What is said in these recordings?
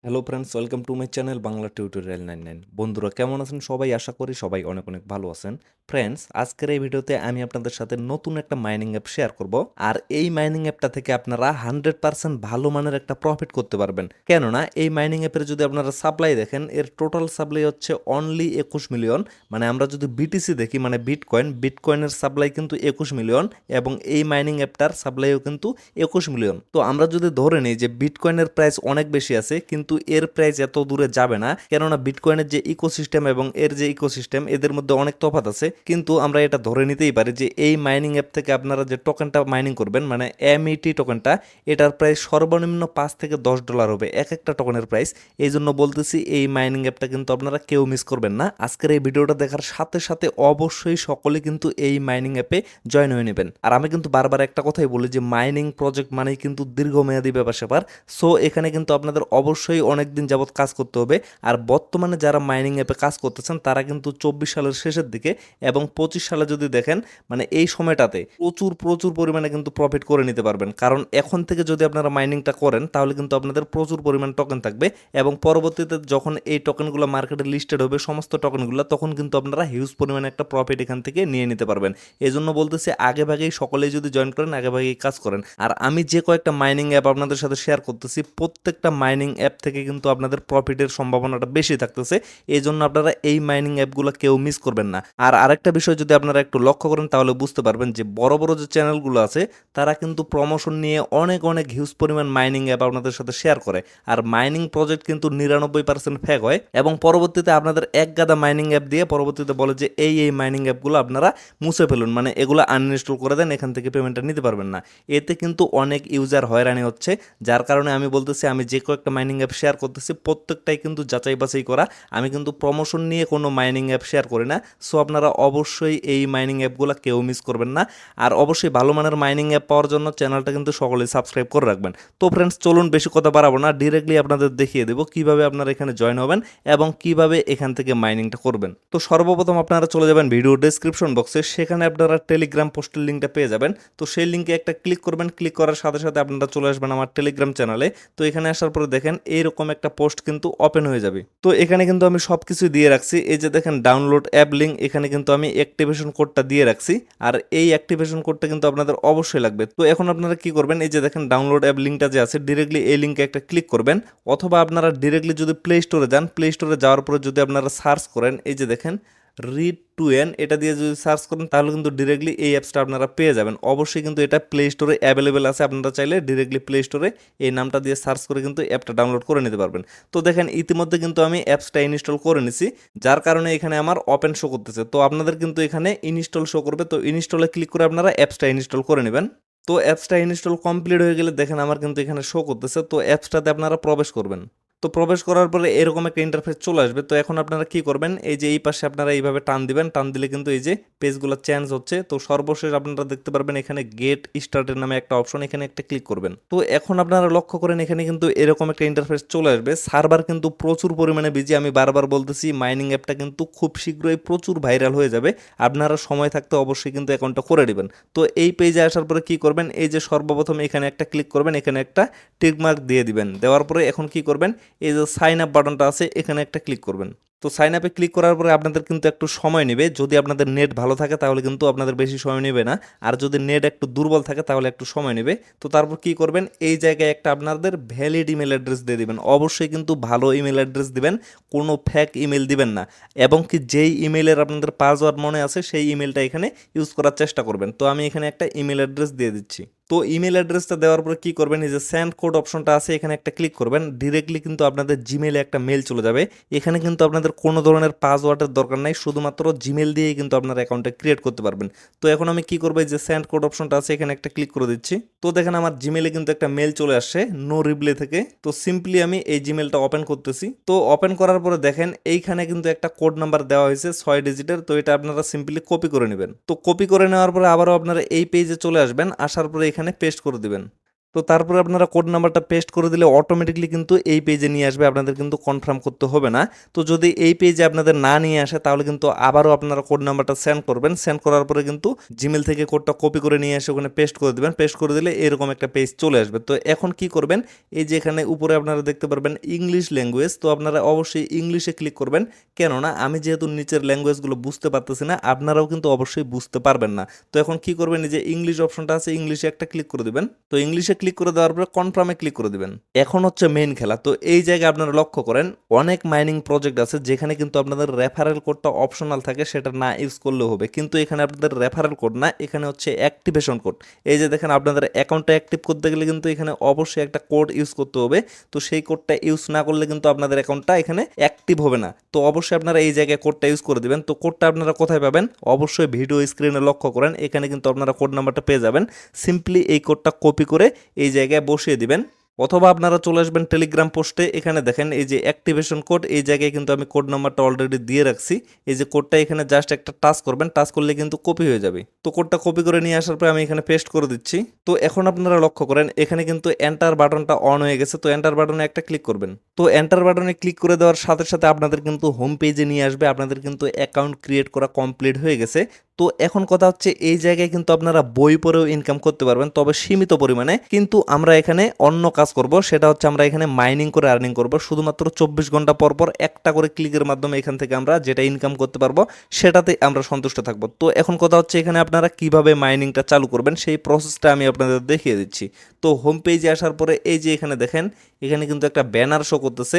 Hello friends, welcome to my channel Bangla tutorial 99। বন্ধুরা কেমন আছেন? সবাই আশা করি সবাই অনেক অনেক ভালো আছেন। ফ্রেন্ডস, আজকের এই ভিডিওতে আমি আপনাদের সাথে নতুন একটা মাইনিং অ্যাপ শেয়ার করব। আর এই মাইনিং অ্যাপটা থেকে আপনারা 100% ভালো মানের একটা প্রফিট করতে পারবেন। কেননা এই মাইনিং অ্যাপের যদি আপনারা সাপ্লাই দেখেন, এর টোটাল সাপ্লাই হচ্ছে অনলি 21 মিলিয়ন। মানে আমরা যদি বিটিসি দেখি, মানে বিটকয়েনের সাপ্লাই কিন্তু 21 মিলিয়ন, এবং এই মাইনিং অ্যাপটার সাপ্লাইও কিন্তু 21 মিলিয়ন। তো আমরা যদি ধরে নিই যে বিটকয়েনের প্রাইস অনেক বেশি আছে, কিন্তু এর প্রাইস এত দূরে যাবে না, কেননা বিটকয়েনের যে ইকোসিস্টেম এবং এর যে ইকোসিস্টেম, এদের মধ্যে অনেক তফাৎ আছে। কিন্তু আমরা এটা ধরে নিতেই পারি যে এই মাইনিং অ্যাপ থেকে আপনারা যে টোকেনটা মাইনিং করবেন, মানে এমইটি টোকেনটা, এটার প্রাইস সর্বনিম্ন $5 থেকে $10 হবে এক একটা টোকেনের প্রাইস। এই জন্য বলতেছি এই মাইনিং অ্যাপটা কিন্তু আপনারা কেউ মিস করবেন না। আজকের এই ভিডিওটা দেখার সাথে সাথে অবশ্যই সকলে কিন্তু এই মাইনিং অ্যাপে জয়েন হয়ে নেবেন। আর আমি কিন্তু বারবার একটা কথাই বলি যে মাইনিং প্রজেক্ট মানেই কিন্তু দীর্ঘমেয়াদী ব্যাপার স্যাপার। সো এখানে কিন্তু আপনাদের অবশ্যই অনেক দিন যাবত কাজ করতে হবে। আর বর্তমানে যারা মাইনিং অ্যাপে কাজ করতেছেন তারা কিন্তু 24 সালের শেষের দিকে এবং 25 সালে যদি দেখেন, মানে এই সময়টাতে প্রচুর প্রচুর পরিমাণে কিন্তু প্রফিট করে নিতে পারবেন। কারণ এখন থেকে যদি আপনারা মাইনিংটা করেন তাহলে কিন্তু আপনাদের প্রচুর পরিমাণ টোকেন থাকবে, এবং পরবর্তীতে যখন এই টোকেনগুলো মার্কেটে লিস্টেড হবে সমস্ত টোকেনগুলো, তখন কিন্তু আপনারা হিউজ পরিমাণে একটা প্রফিট এখান থেকে নিয়ে নিতে পারবেন। এই জন্য বলতেছি আগে ভাগেই সকলেই যদি জয়েন করেন, আগে ভাগেই কাজ করেন। আর আমি যে কয়েকটা মাইনিং অ্যাপ আপনাদের সাথে শেয়ার করতেছি, প্রত্যেকটা মাইনিং অ্যাপ থেকে কিন্তু আপনাদের প্রফিটের সম্ভাবনাটা বেশি থাকতেছে। এই জন্য আপনারা এই মাইনিং অ্যাপগুলো কেউ মিস করবেন না। আর আরেকটা বিষয় যদি আপনারা একটু লক্ষ্য করেন তাহলে বুঝতে পারবেন যে বড় বড় যে চ্যানেলগুলো আছে তারা কিন্তু প্রমোশন নিয়ে অনেক অনেক হিউজ পরিমাণ মাইনিং অ্যাপ আপনাদের সাথে শেয়ার করে। আর মাইনিং প্রজেক্ট কিন্তু 99% ফেক হয়, এবং পরবর্তীতে আপনাদের এক গাদা মাইনিং অ্যাপ দিয়ে পরবর্তীতে বলে যে এই মাইনিং অ্যাপগুলো আপনারা মুছে ফেলুন, মানে এগুলো আনইনস্টল করে দেন, এখান থেকে পেমেন্টটা নিতে পারবেন না। এতে কিন্তু অনেক ইউজার হয়রানি হচ্ছে। যার কারণে আমি বলতেছি, আমি যে কয়েকটা মাইনিং অ্যাপ শেয়ার করতেছি প্রত্যেকটাই কিন্তু যাচাই বাছাই করা। আমি কিন্তু প্রমোশন নিয়ে কোনো মাইনিং অ্যাপ শেয়ার করি না। সো আপনারা অবশ্যই এই মাইনিং অ্যাপগুলো কেউ মিস করবেন না। আর অবশ্যই ভালো মানের মাইনিং অ্যাপ পাওয়ার জন্য চ্যানেলটা কিন্তু সকলেই সাবস্ক্রাইব করে রাখবেন। তো ফ্রেন্ডস, চলুন বেশি কথা বাড়াবো না, ডিরেক্টলি আপনাদের দেখিয়ে দেবো কিভাবে আপনারা এখানে জয়েন হবেন এবং কিভাবে এখান থেকে মাইনিংটা করবেন। তো সর্বপ্রথম আপনারা চলে যাবেন ভিডিও ডেসক্রিপশন বক্সে, সেখানে আপনারা টেলিগ্রাম পোস্টের লিঙ্কটা পেয়ে যাবেন। তো সেই লিঙ্কে একটা ক্লিক করবেন, ক্লিক করার সাথে সাথে আপনারা চলে আসবেন আমার টেলিগ্রাম চ্যানেলে। তো এখানে আসার পরে দেখেন এইরকম একটা পোস্ট কিন্তু ওপেন হয়ে যাবে। তো এখানে কিন্তু আমি সব কিছু দিয়ে রাখছি। এই যে দেখেন ডাউনলোড অ্যাপ লিঙ্ক, এখানে কিন্তু আমি অ্যাক্টিভেশন কোডটা দিয়ে রাখছি। আর এই অ্যাক্টিভেশন কোডটা কিন্তু আপনাদের অবশ্যই লাগবে। তো এখন আপনারা কি করবেন, এই যে দেখেন ডাউনলোড অ্যাপ লিঙ্কটা যে আছে, ডিরেক্টলি এই লিঙ্কে একটা ক্লিক করবেন। অথবা আপনারা ডিরেক্টলি যদি প্লে স্টোরে যান, প্লে স্টোরে যাওয়ার পরে যদি আপনারা সার্চ করেন, এই যে দেখেন Read2N, এটা দিয়ে যদি সার্চ করেন তাহলে কিন্তু ডিরেক্টলি এই অ্যাপসটা আপনারা পেয়ে যাবেন। অবশ্যই কিন্তু এটা প্লে স্টোরে অ্যাভেলেবেল আছে, আপনারা চাইলে ডিরেক্টলি প্লে স্টোরে এই নামটা দিয়ে সার্চ করে কিন্তু অ্যাপটা ডাউনলোড করে নিতে পারবেন। তো দেখেন ইতিমধ্যে কিন্তু আমি অ্যাপসটা ইনস্টল করে নিছি, যার কারণে এখানে আমার ওপেন শো করতেছে। তো আপনাদের কিন্তু এখানে ইনস্টল শো করবে। তো ইনস্টলে ক্লিক করে আপনারা অ্যাপসটা ইনস্টল করে নেবেন। তো অ্যাপসটা ইনস্টল কমপ্লিট হয়ে গেলে দেখেন আমার কিন্তু এখানে শো করতেছে। তো অ্যাপসটাতে আপনারা প্রবেশ করবেন। তো প্রবেশ করার পরে এরকম একটা ইন্টারফেস চলে আসবে। তো এখন আপনারা কি করবেন, এই যে এই পাশে আপনারা এইভাবে টান দিবেন, টান দিলে কিন্তু এই যে পেজগুলো চেঞ্জ হচ্ছে। তো সর্বশেষ আপনারা দেখতে পারবেন এখানে গেট স্টার্টের নামে একটা অপশন, এখানে একটা ক্লিক করবেন। তো এখন আপনারা লক্ষ্য করেন এখানে কিন্তু এরকম একটা ইন্টারফেস চলে আসবে। সার্ভার কিন্তু প্রচুর পরিমাণে বিজি, আমি বারবার বলতেছি মাইনিং অ্যাপটা কিন্তু খুব শীঘ্রই প্রচুর ভাইরাল হয়ে যাবে। আপনারা সময় থাকতে অবশ্যই কিন্তু অ্যাকাউন্টটা করে নেবেন। তো এই পেজে আসার পরে কি করবেন, এই যে সর্বপ্রথম এখানে একটা ক্লিক করবেন, এখানে একটা টিকমার্ক দিয়ে দিবেন। দেওয়ার পরে এখন কি করবেন, এই যে সাইন আপ বাটনটা আছে এখানে একটা ক্লিক করবেন। তো সাইন আপে ক্লিক করার পরে আপনাদের কিন্তু একটু সময় নেবে। যদি আপনাদের নেট ভালো থাকে তাহলে কিন্তু আপনাদের বেশি সময় নেবে না, আর যদি নেট একটু দুর্বল থাকে তাহলে একটু সময় নেবে। তো তারপর কি করবেন, এই জায়গায় একটা আপনাদের ভ্যালিড ইমেল অ্যাড্রেস দিয়ে দিবেন। অবশ্যই কিন্তু ভালো ইমেল অ্যাড্রেস দিবেন, কোনো ফ্যাক ইমেল দিবেন না। এবং কি যেই ইমেলের আপনাদের পাসওয়ার্ড মনে আছে সেই ইমেলটা এখানে ইউজ করার চেষ্টা করবেন। তো আমি এখানে একটা ইমেল অ্যাড্রেস দিয়ে দিচ্ছি। তো ইমেল অ্যাড্রেসটা দেওয়ার পরে কি করবেন, এই যে সেন্ড কোড অপশনটা আছে এখানে একটা ক্লিক করবেন। ডিরেক্টলি কিন্তু আপনাদের জিমেলে একটা মেল চলে যাবে। এখানে কিন্তু আপনাদের কোনো ধরনের পাসওয়ার্ডের দরকার নাই, শুধুমাত্র জিমেল দিয়েই কিন্তু আপনার অ্যাকাউন্টটা ক্রিয়েট করতে পারবেন। তো এখন আমি কি করবো, এই যে সেন্ড কোড অপশনটা আছে এখানে একটা ক্লিক করে দিচ্ছি। তো দেখেন আমার জিমেলে কিন্তু একটা মেল চলে আসছে নো রিপ্লাই থেকে। তো সিম্পলি আমি এই জিমেলটা ওপেন করতেছি। তো ওপেন করার পরে দেখেন এইখানে কিন্তু একটা কোড নাম্বার দেওয়া হয়েছে 6 ডিজিটের। তো এটা আপনারা সিম্পলি কপি করে নেবেন। তো কপি করে নেওয়ার পরে আবারও আপনারা এই পেজে চলে আসবেন, আসার পরে এখানে পেস্ট করে দিবেন। তো তারপরে আপনারা কোড নাম্বারটা পেস্ট করে দিলে অটোমেটিকলি কিন্তু এই পেজে নিয়ে আসবে, আপনাদের কিন্তু কনফার্ম করতে হবে না। তো যদি এই পেজে আপনাদের না নিয়ে আসে তাহলে কিন্তু আবারও আপনারা কোড নাম্বারটা সেন্ড করবেন, সেন্ড করার পরে কিন্তু জিমেল থেকে কোডটা কপি করে নিয়ে এসে ওখানে পেস্ট করে দেবেন, পেস্ট করে দিলে এরকম একটা পেজ চলে আসবে। তো এখন কি করবেন, এই যে এখানে উপরে আপনারা দেখতে পারবেন ইংলিশ ল্যাঙ্গুয়েজ, তো আপনারা অবশ্যই ইংলিশে ক্লিক করবেন, কেননা আমি যেহেতু নিচের ল্যাঙ্গুয়েজগুলো বুঝতে পারতেছি না, আপনারাও কিন্তু অবশ্যই বুঝতে পারবেন না। তো এখন কি করবেন, এই যে ইংলিশ অপশনটা আছে ইংলিশে একটা ক্লিক করে দিবেন। তো ইংলিশে ক্লিক করে দেওয়ার পরে কনফার্মে ক্লিক করে দিবেন। এখন হচ্ছে মেইন খেলা। তো এই জায়গায় আপনারা লক্ষ্য করেন অনেক মাইনিং প্রজেক্ট আছে যেখানে কিন্তু আপনাদের রেফারেল কোডটা অপশনাল থাকে, সেটা না ইউজ করলেও হবে, কিন্তু এখানে আপনাদের রেফারেল কোড না, এখানে হচ্ছে অ্যাক্টিভেশন কোড। এই যে দেখেন আপনাদের অ্যাকাউন্টটা অ্যাক্টিভ করতে গেলে কিন্তু এখানে অবশ্যই একটা কোড ইউজ করতে হবে। তো সেই কোডটা ইউজ না করলে কিন্তু আপনাদের অ্যাকাউন্টটা এখানে অ্যাক্টিভ হবে না। তো অবশ্যই আপনারা এই জায়গায় কোডটা ইউজ করে দিবেন। তো কোডটা আপনারা কোথায় পাবেন, অবশ্যই ভিডিও স্ক্রিনে লক্ষ্য করেন, এখানে কিন্তু আপনারা কোড নাম্বারটা পেয়ে যাবেন। সিম্পলি এই কোডটা কপি করে এই জায়গায় বসিয়ে দিবেন, অথবা আপনারা চলে আসবেন টেলিগ্রাম পোস্টে, এখানে দেখেন এই যে অ্যাক্টিভেশন কোড, এই জায়গায় কিন্তু আমি কোড নাম্বারটা অলরেডি দিয়ে রাখছি। এই যে কোডটা এখানে জাস্ট একটা টাচ করবেন, টাচ করলে কিন্তু কপি হয়ে যাবে। তো কোডটা কপি করে নিয়ে আসার পরে আমি এখানে পেস্ট করে দিচ্ছি। তো এখন আপনারা লক্ষ্য করেন এখানে কিন্তু এন্টার বাটনটা অন হয়ে গেছে, তো এন্টার বাটনে একটা ক্লিক করবেন। তো এন্টার বাটনে ক্লিক করে দেওয়ার সাথে সাথে আপনাদের কিন্তু হোম পেজে নিয়ে আসবে, আপনাদের কিন্তু অ্যাকাউন্ট ক্রিয়েট করা কমপ্লিট হয়ে গেছে। তো এখন কথা হচ্ছে এই জায়গায় কিন্তু আপনারা বই পড়েও ইনকাম করতে পারবেন, তবে সীমিত পরিমাণে। কিন্তু আমরা এখানে অন্য কাজ করব, সেটা হচ্ছে আমরা এখানে মাইনিং করে আর্নিং করব, শুধুমাত্র 24 ঘন্টা পর পর একটা করে ক্লিকের মাধ্যমে এখান থেকে আমরা যেটা ইনকাম করতে পারবো সেটাতে আমরা সন্তুষ্ট থাকবো। তো এখন কথা হচ্ছে এখানে আপনারা কিভাবে মাইনিংটা চালু করবেন সেই প্রসেসটা আমি আপনাদের দেখিয়ে দিচ্ছি। তো হোম পেজে আসার পরে এই যে এখানে দেখেন, এখানে কিন্তু একটা ব্যানার শো করতেছে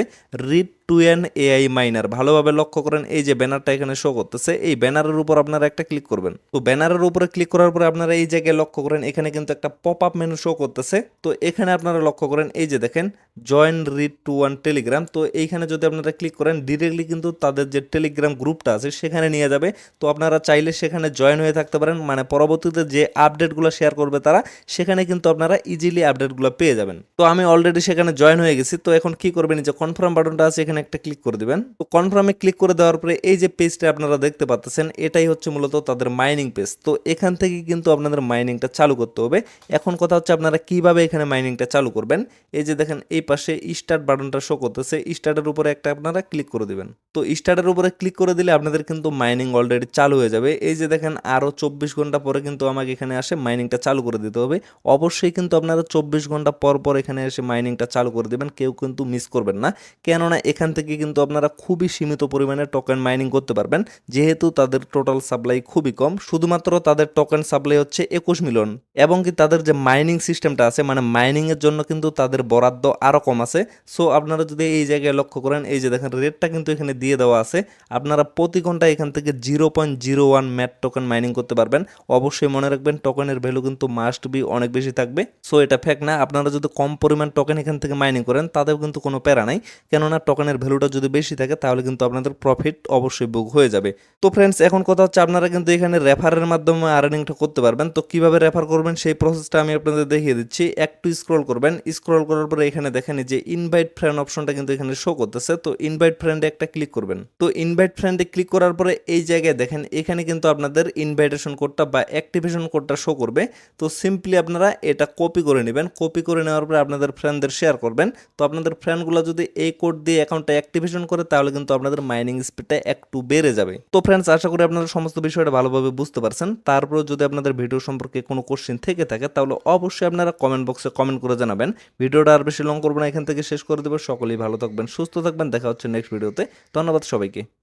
Read2N AI মাইনার, ভালোভাবে লক্ষ্য করেন এই যে ব্যানারটা এখানে শো করতেছে, এই ব্যানারের উপর আপনারা একটা ক্লিক করবেন। তো ব্যানারের উপরে ক্লিক করার পরে আপনারা এই জায়গায় লক্ষ্য করেন এখানে কিন্তু একটা পপ আপ মেনু শো করতেছে। তো এখানে আপনারা লক্ষ্য করেন এই যে দেখেন জয়েন Read2N টেলিগ্রাম, তো এইখানে যদি আপনারা ক্লিক করেন ডিরেক্টলি কিন্তু তাদের যে টেলিগ্রাম গ্রুপটা আছে সেখানে নিয়ে যাবে। তো আপনারা চাইলে সেখানে জয়েন হয়ে থাকতে পারেন, মানে পরবর্তীতে যে আপডেটগুলো শেয়ার করবে তারা, সেখানে কিন্তু আপনারা ইজিলি আপডেটগুলো পেয়ে যাবেন। তো আমি অলরেডি সেখানে জয়েন হয়ে গেছি। তো এখন কি করবেন, যে কনফার্ম বাটনটা আছে এখানে একটা ক্লিক করে দিবেন। তো কনফার্মে ক্লিক করে দেওয়ার পরে এই যে পেজটা আপনারা দেখতে পাচ্ছেন এটাই হচ্ছে মূলত তাদের মাইনিং পেজ। তো এখান থেকে কিন্তু আপনাদের মাইনিংটা চালু করতে হবে। এখন কথা হচ্ছে আপনারা কিভাবে এখানে মাইনিংটা চালু করবেন। এই যে দেখেন এই পাশে স্টার্ট বাটনটা শো করতেছে, স্টার্টের উপরে একটা আপনারা ক্লিক করে দিবেন। তো স্টার্টের উপরে ক্লিক করে দিলে আপনাদের কিন্তু মাইনিং অলরেডি চালু হয়ে যাবে। এই যে দেখেন আরও 24 ঘন্টা পরে কিন্তু আমাকে এখানে আসে মাইনিংটা চালু করে দিতে হবে। অবশ্যই কিন্তু আপনারা 24 ঘন্টা পর পর এখানে এসে মাইনিংটা চালু করে দেবেন, কেউ কিন্তু মিস করবেন না, কেননা এখান থেকে কিন্তু আপনারা খুবই সীমিত পরিমাণে টোকেন মাইনিং করতে পারবেন, যেহেতু তাদের টোটাল সাপ্লাই খুবই কম, শুধুমাত্র তাদের টোকেন সাপ্লাই হচ্ছে 21 মিলিয়ন, এবং কি তাদের যে মাইনিং সিস্টেমটা আছে মানে মাইনিংয়ের জন্য কিন্তু তাদের বরাদ্দ আরও কম আছে। সো আপনারা যদি এই জায়গায় লক্ষ্য করেন এই যে দেখেন রেটটা কিন্তু এখানে দিয়ে দেওয়া আছে, আপনারা প্রতি ঘন্টায় এখান থেকে 0.01 ম্যাট টোকেন মাইনিং করতে পারবেন। অবশ্যই মনে রাখবেন টোকেনের ভ্যালু কিন্তু মাস্ট বি অনেক বেশি থাকবে। সো এটা ফেক না, আপনারা যদি কম পরিমাণ টোকেন এখান থেকে মাইনিং করেন তাতেও কিন্তু কোনো প্যারা নাই, কেননা টোকেনের ভ্যালুটা যদি বেশি থাকে তাহলে কিন্তু আপনাদের প্রফিট অবশ্যই বুক হয়ে যাবে। তো ফ্রেন্ডস এখন কথা হচ্ছে আপনারা কিন্তু এখানে রেফারের মাধ্যমে আর্নিংটা করতে পারবেন। তো কিভাবে রেফার করবেন সেই প্রসেসটা আমি আপনাদের দেখিয়ে দিচ্ছি। একটু স্ক্রল করবেন, স্ক্রল করার পরে এখানে দেখেন যে ইনভাইট ফ্রেন্ড অপশনটা কিন্তু এখানে শো করতেছে। তো ইনভাইট ফ্রেন্ডে একটা ক্লিক করবেন। তো ইনভাইট ফ্রেন্ডে ক্লিক করার পরে এই জায়গায় দেখেন এখানে কিন্তু আপনাদের ইনভাইটেশন কোডটা বা অ্যাক্টিভেশন কোডটা শো করবে। তো সিম্পলি আপনারা এটা কপি করে নেবেন, কপি করে নেওয়ার পরে আপনাদের ফ্রেন্ডদের শেয়ার করবেন। তো আপনাদের ফ্রেন্ডগুলো যদি এই কোড দিয়ে অ্যাকাউন্টটা অ্যাক্টিভেশন করে তাহলে কিন্তু আপনাদের মাইনিং স্পিডটা একটু বেড়ে যাবে। তো ফ্রেন্ডস আশা করি আপনারা সমস্ত বিষয়টা ভালোভাবে বুঝতে পারছেন। তারপরেও যদি আপনাদের ভিডিও সম্পর্কে কোনো কোশ্চেন থেকে থাকে তাহলে অবশ্যই আপনারা কমেন্ট বক্সে কমেন্ট করে জানাবেন। ভিডিওটা আর বেশি লং করবো না, এখান থেকে শেষ করে দেবো। সকলেই ভালো থাকবেন, সুস্থ থাকবেন, দেখা হচ্ছে নেক্সট ভিডিওতে। ধন্যবাদ সবাইকে।